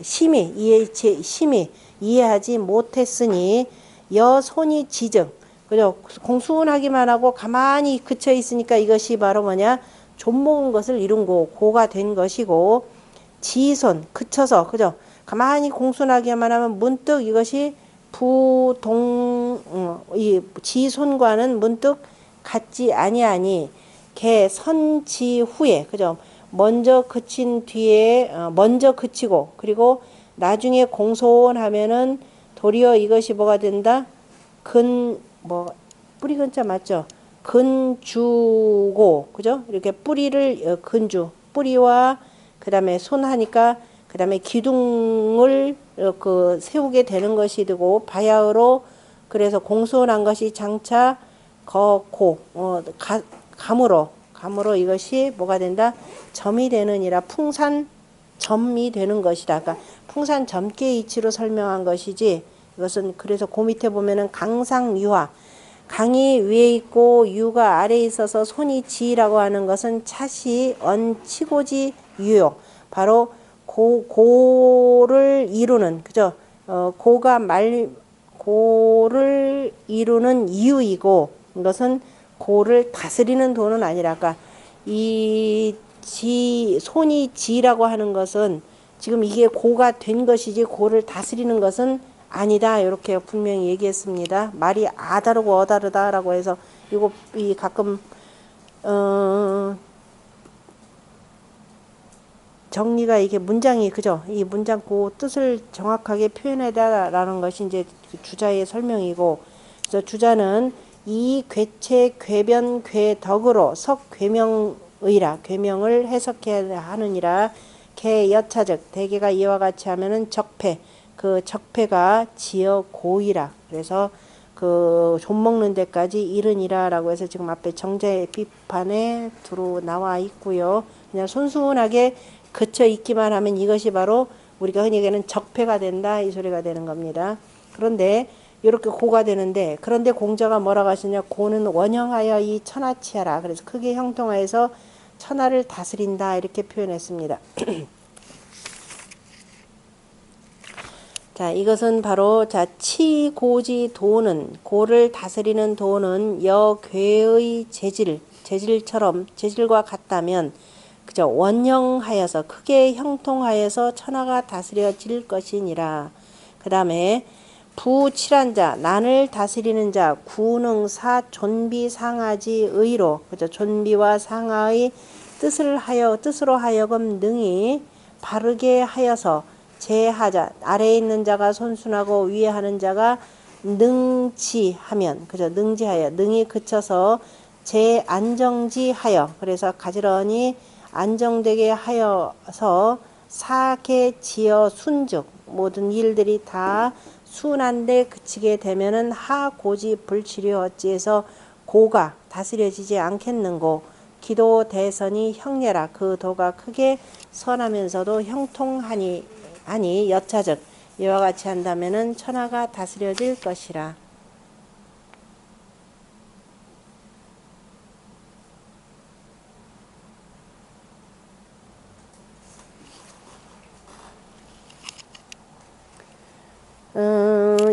심히 이해하지 못했으니 여손이 지즉 그죠? 공순하기만 하고 가만히 그쳐 있으니까 이것이 바로 뭐냐? 좀 먹은 것을 이룬 고가 된 것이고 지손 그쳐서 그죠? 가만히 공순하기만 하면 문득 이것이 이 지손과는 문득 같지 아니하니 개 선지 후에 그죠? 먼저 그친 뒤에 먼저 그치고 그리고 나중에 공손하면은 도리어 이것이 뭐가 된다? 뿌리 근자 맞죠? 근주고 그죠? 이렇게 뿌리를 뿌리와 그 다음에 손하니까 그 다음에 기둥을 그 세우게 되는 것이 되고 바야흐로 그래서 공손한 것이 장차 고 감으로 이것이 뭐가 된다? 점이 되느니라 풍산점이 되는 것이다. 그러니까 풍산점계 이치로 설명한 것이지 이것은 그래서 그 밑에 보면은 강상유화 강이 위에 있고 유가 아래에 있어서 손이 지라고 하는 것은 차시 언치고지 유요 바로 고를 이루는 그죠? 고를 이루는 이유이고 이것은 고를 다스리는 도는 아니라 그러니까 손이 지라고 하는 것은 지금 이게 고가 된 것이지 고를 다스리는 것은 아니다. 이렇게 분명히 얘기했습니다. 말이 아다르고 어다르다라고 해서 이거 가끔 정리가 이게 문장이 그죠? 이 문장 그 뜻을 정확하게 표현해달라는 것이 이제 주자의 설명이고 그래서 주자는 이 괴체 괴변 괴덕으로 석 괴명의라 괴명을 해석해야 하느니라 개 여차즉 대개가 이와 같이 하면은 적패 그 적패가 지어 고이라 그래서 그 좀 먹는 데까지 이르니라라고 해서 지금 앞에 정제 비판에 두루 나와 있고요. 그냥 손순하게 그쳐 있기만 하면 이것이 바로 우리가 흔히 얘기하는 적패가 된다 이 소리가 되는 겁니다. 그런데 이렇게 고가 되는데 그런데 공자가 뭐라고 하시냐 고는 원형하여 이 천하치하라 그래서 크게 형통하여서 천하를 다스린다 이렇게 표현했습니다. 자 이것은 바로 자 치고지 도는 고를 다스리는 도는 여괴의 재질처럼 재질과 같다면 그죠 원형하여서 크게 형통하여서 천하가 다스려질 것이니라. 그 다음에 부칠한 자 난을 다스리는 자 구능사 존비 상하지 의로 그죠 존비와 상하의 뜻으로 하여금 능히 바르게 하여서 제하자 아래에 있는 자가 손순하고 위에 하는 자가 능지하면 그죠 능지하여 능이 그쳐서 제안정지하여 그래서 가지런히 안정되게 하여서 사계 지어 순즉 모든 일들이 다 순한데 그치게 되면은 하고지 불치료 어찌해서 고가 다스려지지 않겠는고 기도 대선이 형례라 그 도가 크게 선하면서도 형통하니 여차즉 이와 같이 한다면은 천하가 다스려질 것이라.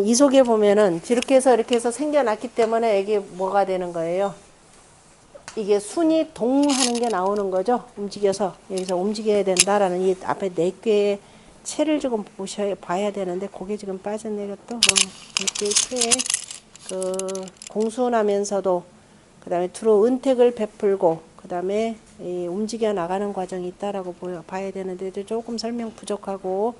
이 속에 보면은 이렇게 해서 생겨났기 때문에 이게 뭐가 되는 거예요? 이게 순이 동하는 게 나오는 거죠. 움직여서 여기서 움직여야 된다라는 이 앞에 4개의 체를 조금 봐야 되는데 그게 지금 빠졌네요. 또 4개의 체에 그 공순하면서도 그 다음에 두루 은택을 베풀고 그 다음에 움직여 나가는 과정이 있다라고 봐야 되는데 조금 설명 부족하고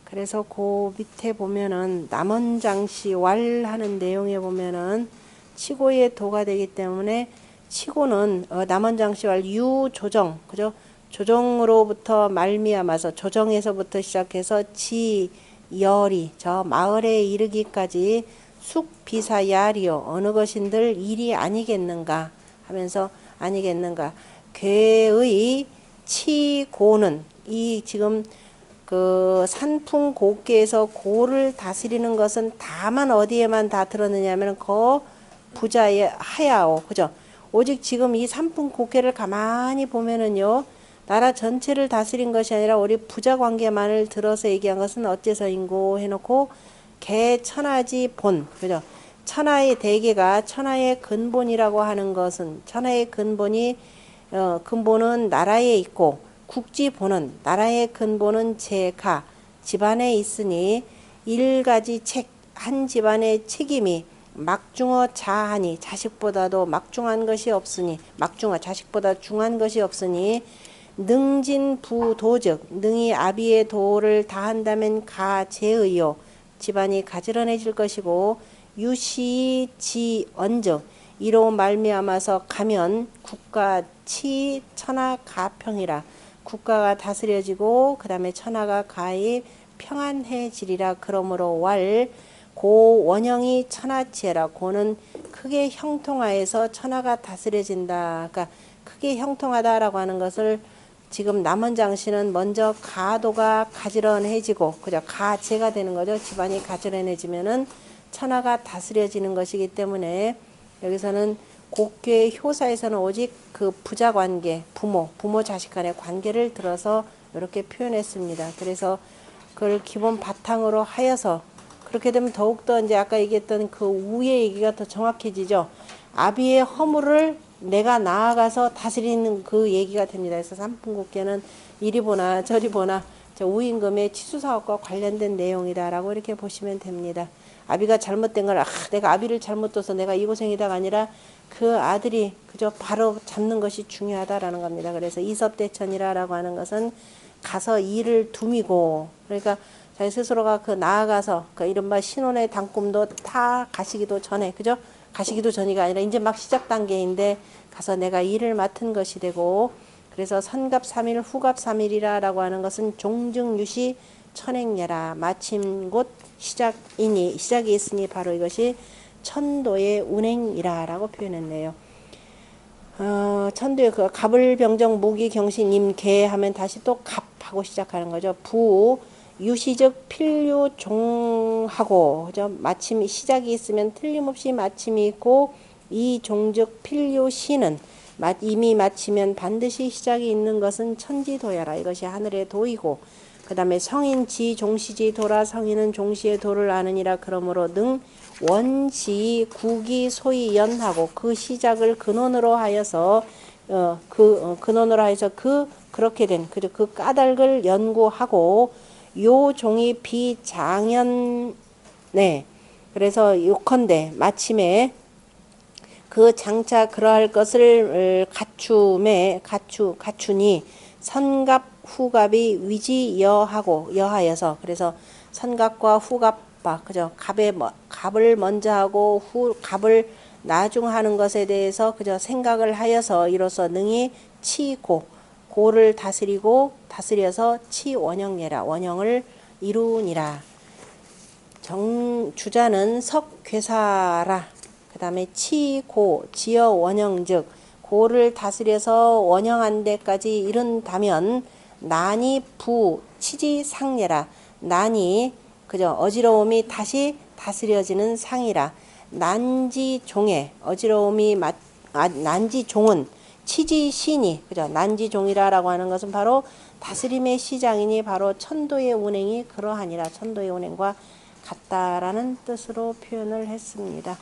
그래서 그 밑에 보면은 남원장시 왈하는 내용에 보면은 치고의 도가 되기 때문에 치고는 남원장시 왈 유조정 그죠? 조정으로부터 말미암아서 조정에서부터 시작해서 지열이 저 마을에 이르기까지 숙비사야리요 어느 것인들 일이 아니겠는가 하면서 아니겠는가 괴의 치고는 이 지금 그 산풍곡계에서 고를 다스리는 것은 다만 어디에만 다 들었느냐면 그 부자의 하야오 그죠? 오직 지금 이 산풍곡계를 가만히 보면은요 나라 전체를 다스린 것이 아니라 우리 부자 관계만을 들어서 얘기한 것은 어째서인고 해놓고 개천하지 본 그죠? 천하의 대개가 천하의 근본이라고 하는 것은 천하의 근본이 근본은 나라에 있고 국지본은 나라의 근본은 제가 집안에 있으니 일가지 한 집안의 책임이 막중어 자하니 자식보다도 막중한 것이 없으니 자식보다 중한 것이 없으니 능진 부도즉 능히 아비의 도를 다한다면 가제의요 집안이 가지런해질 것이고 유시지언즉 이로 말미암아서 가면 국가치 천하가평이라. 국가가 다스려지고 그 다음에 천하가 가히 평안해지리라. 그러므로 고 원형이 천하치해라. 고는 크게 형통하여서 천하가 다스려진다. 그러니까 크게 형통하다라고 하는 것을 지금 남원장씨는 먼저 가도가 가지런해지고 그죠? 가제가 되는 거죠. 집안이 가지런해지면은 천하가 다스려지는 것이기 때문에 여기서는 곡교의 효사에서는 오직 그 부자 관계, 부모 자식 간의 관계를 들어서 이렇게 표현했습니다. 그래서 그걸 기본 바탕으로 하여서 그렇게 되면 더욱더 이제 아까 얘기했던 그 우의 얘기가 더 정확해지죠. 아비의 허물을 내가 나아가서 다스리는 그 얘기가 됩니다. 그래서 삼풍곡계는 이리 보나 저리 보나 저 우임금의 치수사업과 관련된 내용이다라고 이렇게 보시면 됩니다. 아비가 잘못된 걸 내가 아비를 잘못 둬서 내가 이 고생이다가 아니라 그 아들이 그저 바로 잡는 것이 중요하다라는 겁니다. 그래서 이섭대천이라고 하는 것은 가서 이를 둠이고 그러니까 자기 스스로가 그 나아가서 그 이른바 신혼의 단꿈도 다 가시기도 전에 그죠? 가시기도 전이가 아니라 이제 막 시작 단계인데 가서 내가 일을 맡은 것이 되고 그래서 선갑 3일 후갑 3일이라고 하는 것은 종증유시 천행예라. 마침 곧 시작이 있으니 바로 이것이 천도의 운행이라라고 표현했네요. 천도의 그 갑을병정 무기경신 임계 하면 다시 또 갑하고 시작하는 거죠. 부 유시적 필요종하고 그죠? 마침 시작이 있으면 틀림없이 마침이 있고 이 종적 필요시는 이미 마치면 반드시 시작이 있는 것은 천지도야라. 이것이 하늘의 도이고 그 다음에 성인지 종시지 도라. 성인은 종시의 도를 아느니라. 그러므로 능 원시 국이 소위 연하고 그 시작을 근원으로 하여서 근원으로 하여서 그렇게 된 그 까닭을 연구하고 요 종이 비장연 그래서 요컨대 마침에 그 장차 그러할 것을 갖추니 선갑 후갑이 여하여서 그래서 선갑과 후갑바 그죠? 갑을 먼저 하고 갑을 나중 하는 것에 대해서 그저 생각을 하여서 이로써 능히 고를 다스려서 원형예라. 원형을 이루니라. 주자는 석괴사라. 그 다음에 지어 원형즉 고를 다스려서 원형한 데까지 이른다면 난이 치지상예라. 난이 그죠? 어지러움이 다시 다스려지는 상이라. 난지종에 어지러움이 난지종은 치지신이 그죠? 난지종이라라고 하는 것은 바로 다스림의 시장이니 바로 천도의 운행이 그러하니라. 천도의 운행과 같다라는 뜻으로 표현을 했습니다.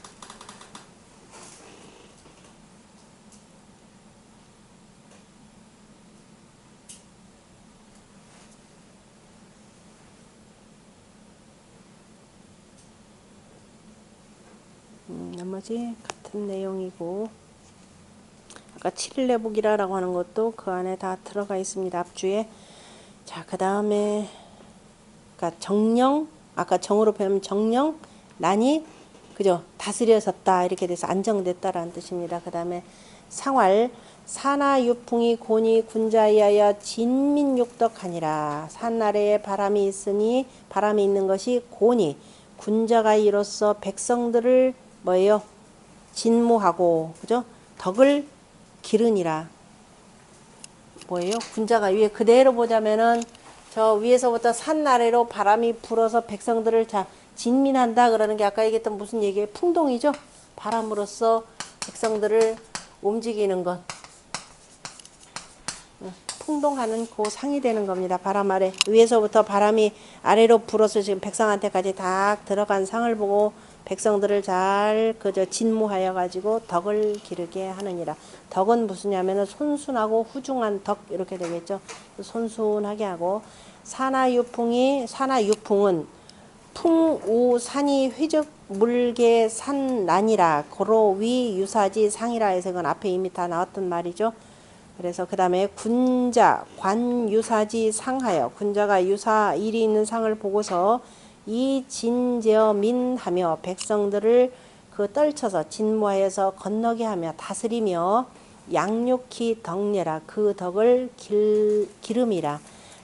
나머지 같은 내용이고 아까 7일내복이라고 하는 것도 그 안에 다 들어가 있습니다. 앞주에. 자, 그 다음에 그러니까 정령 아까 정으로 표현하면 정령 난이 그죠? 다스려졌다 이렇게 돼서 안정됐다라는 뜻입니다. 그 다음에 상활 산하유풍이 고니 군자이하여 진민육덕하니라. 산 아래에 바람이 있는 것이 고니 군자가 이로써 백성들을 뭐예요? 진무하고 그죠? 덕을 기르니라. 뭐예요? 군자가 위에 그대로 보자면은 저 위에서부터 산 아래로 바람이 불어서 백성들을 진민한다 그러는 게 아까 얘기했던 무슨 얘기예요? 풍동이죠? 바람으로써 백성들을 움직이는 것. 풍동하는 그 상이 되는 겁니다. 바람 아래 위에서부터 바람이 아래로 불어서 지금 백성한테까지 다 들어간 상을 보고 백성들을 잘 진무하여 가지고 덕을 기르게 하느니라. 덕은 무슨냐면은 손순하고 후중한 덕 이렇게 되겠죠. 손순하게 하고 산하유풍은 풍우산이 회적 물개 산난이라 고로 위 유사지 상이라 해서 그건 앞에 이미 다 나왔던 말이죠. 그래서 그 다음에 군자 관유사지 상하여 군자가 유사 일이 있는 상을 보고서 이 진제어 민하며 백성들을 그 떨쳐서 진모하여서 건너게 하며 다스리며 양육히 덕례라 그 덕을 기름이라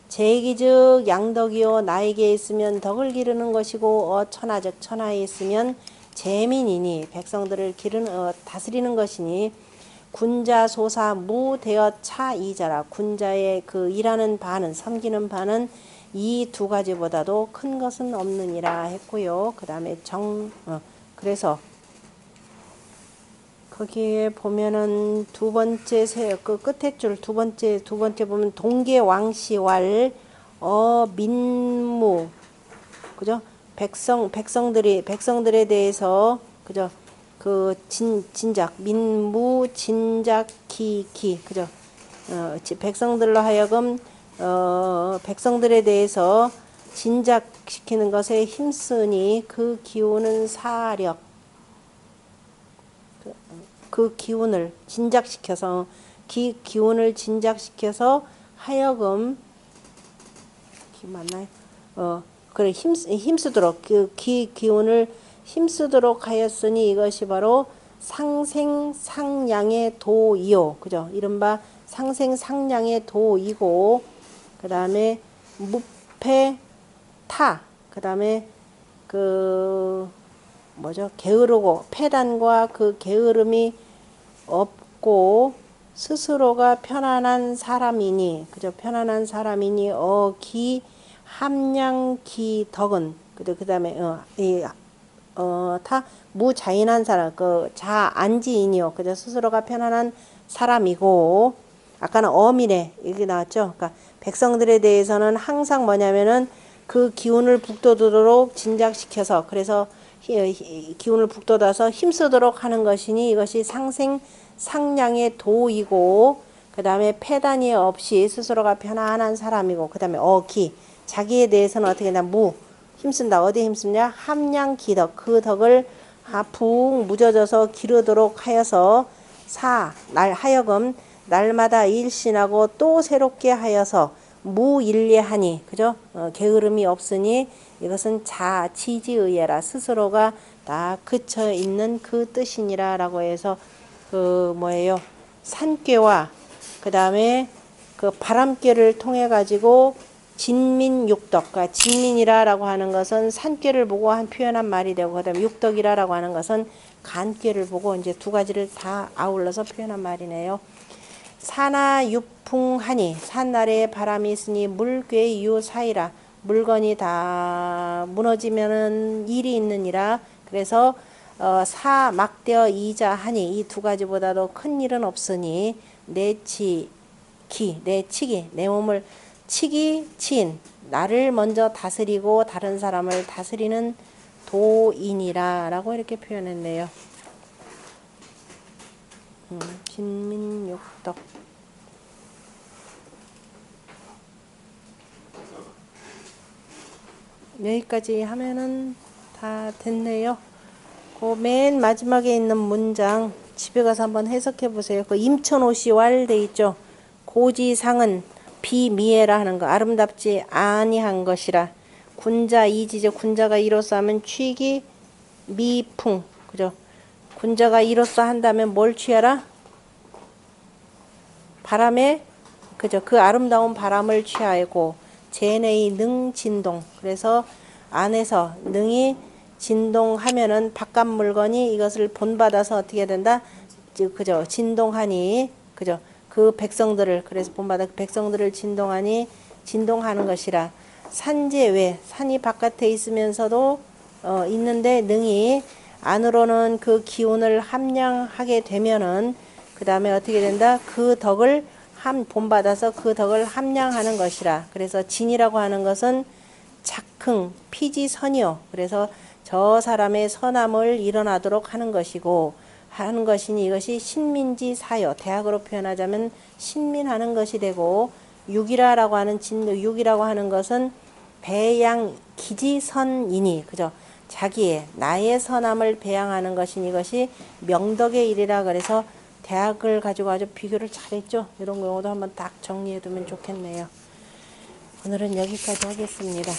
제기즉 양덕이요 나에게 있으면 덕을 기르는 것이고 천하즉 천하에 있으면 재민이니 백성들을 다스리는 것이니 군자 소사 무대어 차이자라 군자의 그 일하는 바는 섬기는 바는 이 두 가지보다도 큰 것은 없느니라 했고요. 그 다음에 그래서 거기에 보면은 두 번째 그 끝에 줄 두 번째 보면 동계왕시왈 민무 그죠? 백성들에 대해서 그죠? 그 진작 민무 진작 기 그죠? 백성들로 하여금 백성들에 대해서 진작시키는 것에 힘쓰니 그 기운은 사력 그 기운을 진작시켜서 기운을 진작시켜서 하여금 맞나요? 그래 힘쓰도록 그 기운을 힘쓰도록 하였으니 이것이 바로 상생상량의 도이요. 그죠? 이른바 상생상량의 도이고 그다음에 무패타 그다음에 그 뭐죠? 게으르고 패단과 그 게으름이 없고 스스로가 편안한 사람이니 그죠? 편안한 사람이니 기 함량기 덕은 그다음에 타 무자인한 사람 그 자안지인이요. 그죠? 스스로가 편안한 사람이고 아까는 어미네 이게 나왔죠. 그러니까 백성들에 대해서는 항상 뭐냐면은 그 기운을 북돋도록 진작시켜서 그래서 기운을 북돋아서 힘쓰도록 하는 것이니 이것이 상생상량의 도이고 그 다음에 패단이 없이 스스로가 편안한 사람이고 그 다음에 자기에 대해서는 어떻게 했냐 힘쓴다. 어디에 힘쓰냐 함량기덕 그 덕을 푹 묻어져서 기르도록 하여서 하여금 날마다 일신하고 또 새롭게 하여서 무일례하니 그죠? 게으름이 없으니 이것은 지지의예라 스스로가 다 그쳐 있는 그 뜻이니라 라고 해서 그 뭐예요? 산꾀와 그 다음에 그 바람꾀를 통해 가지고 진민육덕 그러니까 진민이라고 하는 것은 산꾀를 보고 표현한 말이 되고 그 다음에 육덕이라고 하는 것은 간꾀를 보고 이제 두 가지를 다 아울러서 표현한 말이네요. 산하 유풍하니 산 아래에 바람이 있으니 물괴 유사이라 물건이 다 무너지면은 일이 있느니라. 그래서 사막되어 이자하니 이 두 가지보다도 큰 일은 없으니 내치기 내 몸을 치기 친 나를 먼저 다스리고 다른 사람을 다스리는 도인이라 라고 이렇게 표현했네요. 진민육덕 여기까지 하면은 다 됐네요. 그 맨 마지막에 있는 문장 집에 가서 한번 해석해 보세요. 그 임천오시왈 돼 있죠. 고지상은 비미애라 하는 거 아름답지 아니한 것이라 군자 이지제 군자가 이로써 하면 취기 미풍 그죠? 군자가 이로써 한다면 뭘 취하라? 바람에 그죠? 그 아름다운 바람을 취하고 제내의 능진동 그래서 안에서 능이 진동하면은 바깥 물건이 이것을 본받아서 어떻게 된다? 그죠? 진동하니 그죠? 그 백성들을 그래서 본받아 그 백성들을 진동하는 것이라 산제외 산이 바깥에 있으면서도 있는데 능이 안으로는 그 기운을 함량하게 되면은 그 다음에 어떻게 된다? 그 덕을 본받아서 그 덕을 함량하는 것이라. 그래서 진이라고 하는 것은 작흥 피지선이요. 그래서 저 사람의 선함을 일어나도록 하는 것이니 이것이 신민지사요. 대학으로 표현하자면 신민하는 것이 되고 육이라고 하는 육이라고 하는 것은 배양 기지선이니 그죠? 나의 선함을 배양하는 것이니 이것이 명덕의 일이라 그래서 대학을 가지고 아주 비교를 잘했죠. 이런 경우도 한번 딱 정리해 두면 좋겠네요. 오늘은 여기까지 하겠습니다.